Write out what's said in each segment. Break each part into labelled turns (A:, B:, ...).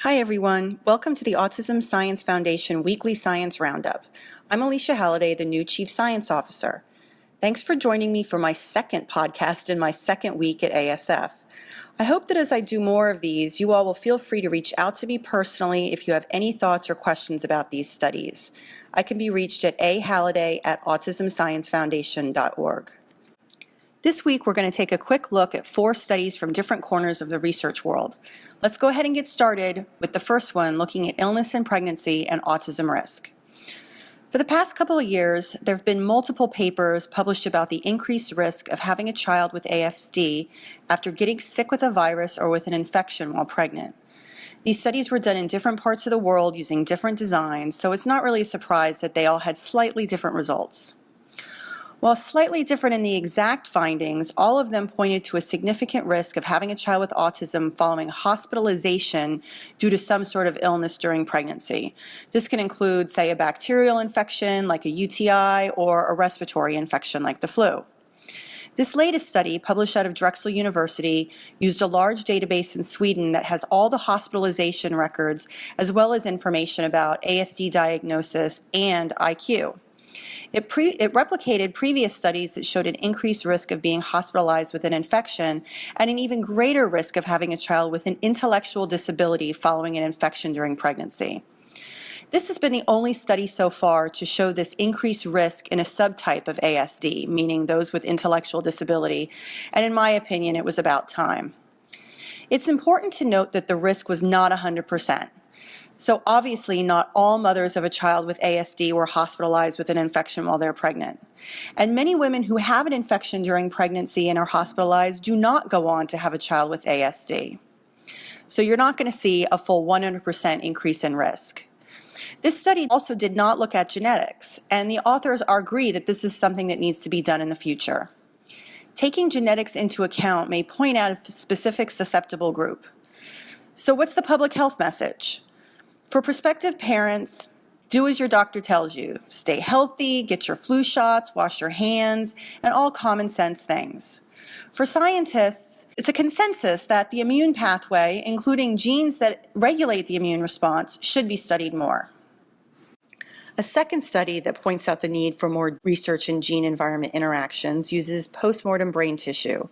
A: Hi everyone, welcome to the Autism Science Foundation Weekly Science Roundup. I'm Alicia Halliday, the new Chief Science Officer. Thanks for joining me for my second podcast in my second week at ASF. I hope that as I do more of these, you all will feel free to reach out to me personally if you have any thoughts or questions about these studies. I can be reached at ahalliday@autismsciencefoundation.org. This week, we're going to take a quick look at 4 studies from different corners of the research world. Let's go ahead and get started with the first one, looking at illness in pregnancy and autism risk. For the past couple of years, there have been multiple papers published about the increased risk of having a child with ASD after getting sick with a virus or with an infection while pregnant. These studies were done in different parts of the world using different designs, so it's not really a surprise that they all had slightly different results. While slightly different in the exact findings, all of them pointed to a significant risk of having a child with autism following hospitalization due to some sort of illness during pregnancy. This can include, say, a bacterial infection like a UTI or a respiratory infection like the flu. This latest study, published out of Drexel University, used a large database in Sweden that has all the hospitalization records as well as information about ASD diagnosis and IQ. It replicated previous studies that showed an increased risk of being hospitalized with an infection and an even greater risk of having a child with an intellectual disability following an infection during pregnancy. This has been the only study so far to show this increased risk in a subtype of ASD, meaning those with intellectual disability, and in my opinion, it was about time. It's important to note that the risk was not 100%. So obviously not all mothers of a child with ASD were hospitalized with an infection while they're pregnant. And many women who have an infection during pregnancy and are hospitalized do not go on to have a child with ASD. So you're not going to see a full 100% increase in risk. This study also did not look at genetics, and the authors agree that this is something that needs to be done in the future. Taking genetics into account may point out a specific susceptible group. So what's the public health message? For prospective parents, do as your doctor tells you. Stay healthy, get your flu shots, wash your hands, and all common sense things. For scientists, it's a consensus that the immune pathway, including genes that regulate the immune response, should be studied more. A second study that points out the need for more research in gene-environment interactions uses postmortem brain tissue.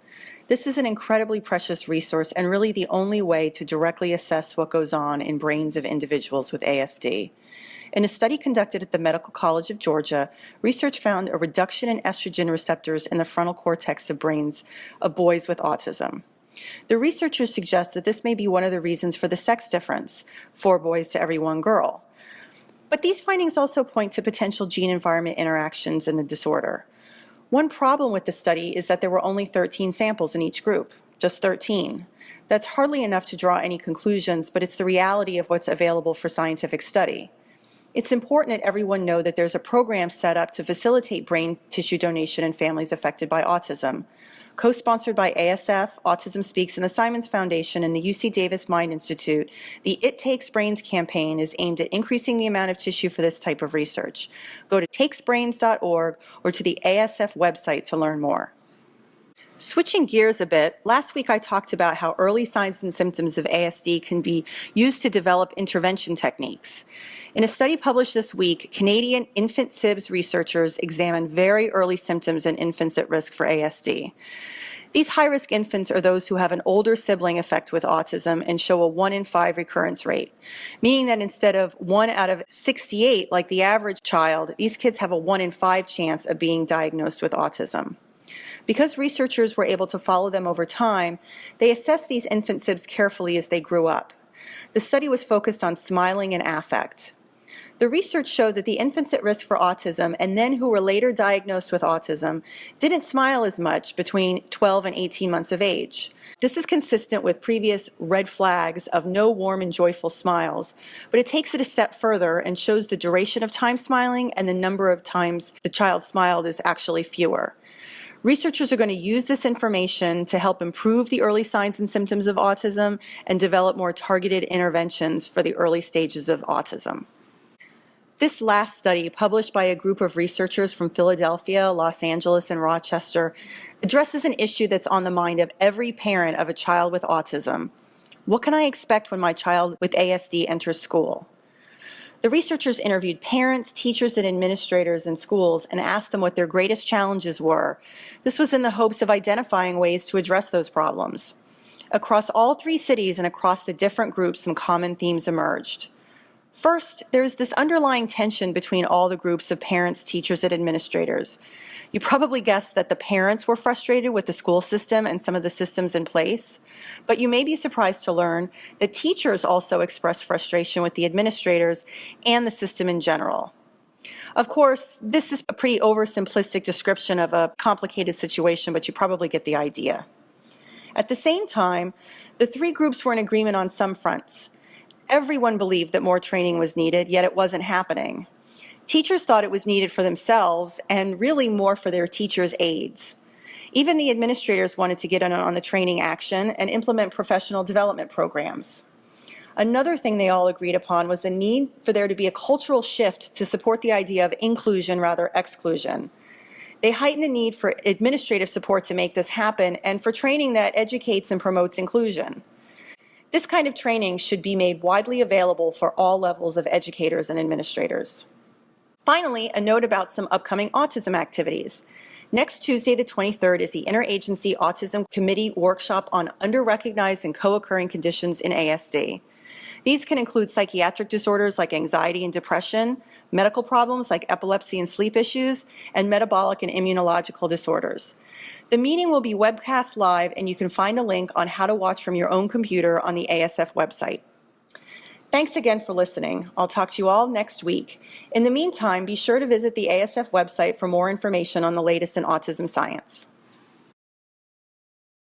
A: This is an incredibly precious resource and really the only way to directly assess what goes on in brains of individuals with ASD. In a study conducted at the Medical College of Georgia, research found a reduction in estrogen receptors in the frontal cortex of brains of boys with autism. The researchers suggest that this may be one of the reasons for the sex difference, 4 boys to every 1 girl. But these findings also point to potential gene-environment interactions in the disorder. One problem with the study is that there were only 13 samples in each group, just 13. That's hardly enough to draw any conclusions, but it's the reality of what's available for scientific study. It's important that everyone know that there's a program set up to facilitate brain tissue donation in families affected by autism. Co-sponsored by ASF, Autism Speaks, and the Simons Foundation and the UC Davis Mind Institute, the It Takes Brains campaign is aimed at increasing the amount of tissue for this type of research. Go to takesbrains.org or to the ASF website to learn more. Switching gears a bit, last week I talked about how early signs and symptoms of ASD can be used to develop intervention techniques. In a study published this week, Canadian infant SIBS researchers examined very early symptoms in infants at risk for ASD. These high-risk infants are those who have an older sibling affected with autism and show a 1 in 5 recurrence rate, meaning that instead of 1 out of 68 like the average child, these kids have a 1 in 5 chance of being diagnosed with autism. Because researchers were able to follow them over time, they assessed these infant SIBs carefully as they grew up. The study was focused on smiling and affect. The research showed that the infants at risk for autism and then who were later diagnosed with autism didn't smile as much between 12 and 18 months of age. This is consistent with previous red flags of no warm and joyful smiles, but it takes it a step further and shows the duration of time smiling and the number of times the child smiled is actually fewer. Researchers are going to use this information to help improve the early signs and symptoms of autism and develop more targeted interventions for the early stages of autism. This last study, published by a group of researchers from Philadelphia, Los Angeles, and Rochester, addresses an issue that's on the mind of every parent of a child with autism: What can I expect when my child with ASD enters school? The researchers interviewed parents, teachers, and administrators in schools and asked them what their greatest challenges were. This was in the hopes of identifying ways to address those problems. Across all 3 cities and across the different groups, some common themes emerged. First, there's this underlying tension between all the groups of parents, teachers, and administrators. You probably guessed that the parents were frustrated with the school system and some of the systems in place, but you may be surprised to learn that teachers also expressed frustration with the administrators and the system in general. Of course, this is a pretty oversimplistic description of a complicated situation, but you probably get the idea. At the same time, the 3 groups were in agreement on some fronts. Everyone believed that more training was needed, yet it wasn't happening. Teachers thought it was needed for themselves and really more for their teachers' aides. Even the administrators wanted to get in on the training action and implement professional development programs. Another thing they all agreed upon was the need for there to be a cultural shift to support the idea of inclusion rather exclusion. They heightened the need for administrative support to make this happen and for training that educates and promotes inclusion. This kind of training should be made widely available for all levels of educators and administrators. Finally, a note about some upcoming autism activities. Next Tuesday, the 23rd, is the Interagency Autism Committee Workshop on Under-Recognized and Co-Occurring Conditions in ASD. These can include psychiatric disorders like anxiety and depression, medical problems like epilepsy and sleep issues, and metabolic and immunological disorders. The meeting will be webcast live, and you can find a link on how to watch from your own computer on the ASF website. Thanks again for listening. I'll talk to you all next week. In the meantime, be sure to visit the ASF website for more information on the latest in autism science.